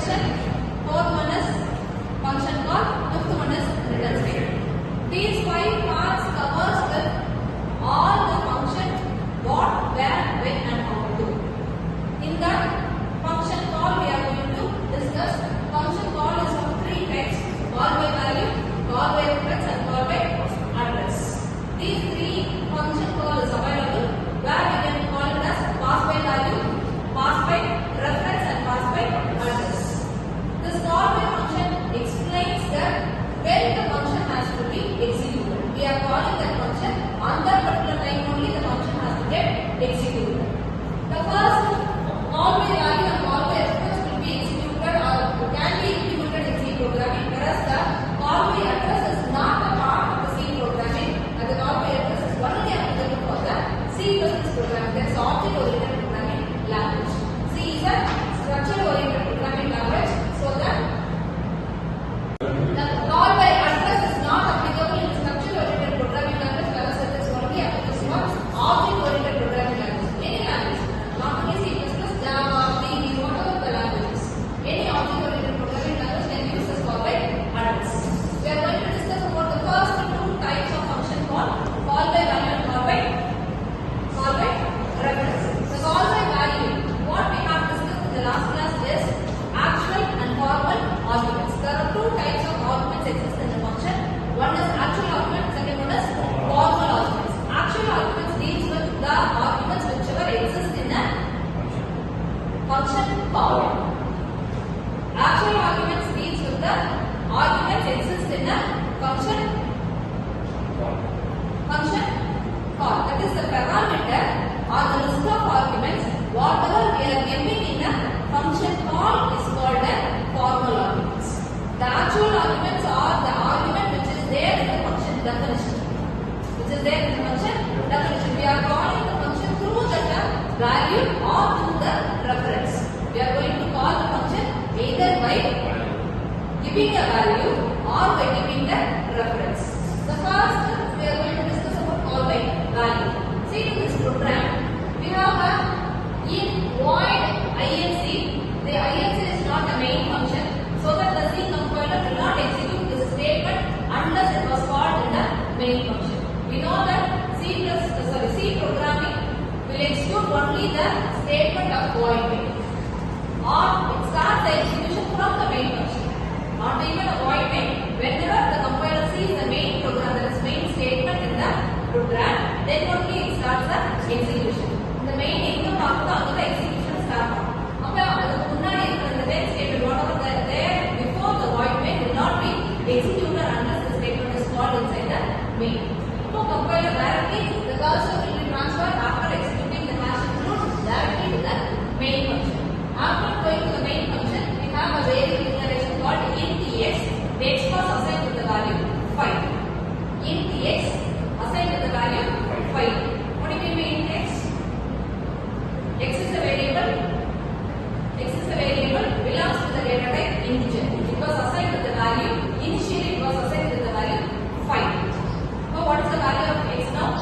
definition, fourth one is function call, fifth one is return statement. These 5 parts covers with all the function what, where, when and how to do. In that function call we are going to discuss. Function call is of 3 types: call by value, call by reference and call by address. These 3 function call is available where we can call it as pass by value, pass by reference and pass by address. This call by function explains that when the function has to be executed. We are calling that function on that particular time only the function has to get executed. The first call by value and call by reference will be executed or can be implemented in C programming, whereas the call by address is not a part of the C programming and the call by address is only applicable for the C++ programming. That's object oriented programming language. C is a structure oriented programming language, so that the call by address is not applicable in structure oriented programming language, whereas it is only applicable for object oriented programming language. Any language, not only C++, Java, VB, whatever the languages, any object oriented programming language can use this call by address. We are going to discuss about the first 2 types of function call by value and call by reference. The call by value, what we have discussed in the last class is actual and formal arguments. There are 2 types of arguments exist in the function. One is actual argument, second one is formal arguments. Actual arguments deals with the arguments whichever exist in a function call. Actual arguments deals with the arguments exist in a function call. That is the parameter or the list of arguments whatever we are giving in a function call is called a formal arguments. The actual arguments are the argument which is there in the function definition. We are calling the function through the value or through the reference. We are going to call the function either by giving a value or by giving the reference. The first we are going to discuss about call by value. See, in this program we have a in void inc. The inc is not a main function, so that the C compiler will not execute this statement unless it was called in the main function. We know that C programming will execute only the statement of void main, or it starts the execution from the main function, not even a void main. Whenever the compiler sees the main program, there is main statement in the program, then only it starts the execution. The main income after the execution starts. The then statement, whatever there before the void main will not be executed unless the statement is called inside the main. So compiler directly the cursor will be transferred after executing the hash include directly to the main function. After going to the main function, we have a variable declaration called int x. The x was assigned with the value 5. Int x assigned with the value 5. What do you mean by int x? X is a variable. Belongs to the data type integer. It was assigned with the value. Initially it was assigned with the value 5. So what is the value of x now?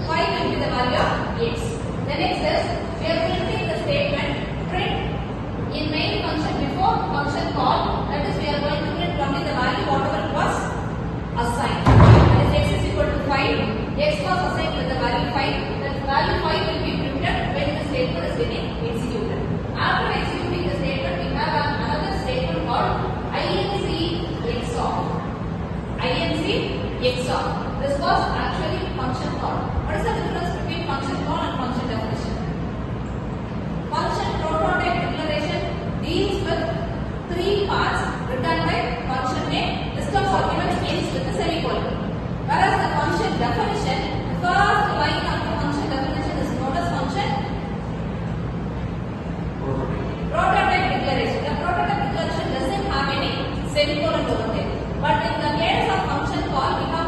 5 will be the value of x. The next is we are printing the statement print in main function before function call. That is we are going to print only the value whatever it was assigned. That is x is equal to 5. X was assigned with the value 5. That value 5 will be printed when the statement is getting executed. After executing the statement, we have another statement called inc XOR. This was actually function call. What is the difference between function call and function definition? Function prototype declaration deals with 3 parts written by function name. List of arguments ends with a semicolon. Whereas the function definition, the first line of the function definition is known as function prototype declaration. The prototype declaration doesn't have any semicolon over there. But in the case of function call, we have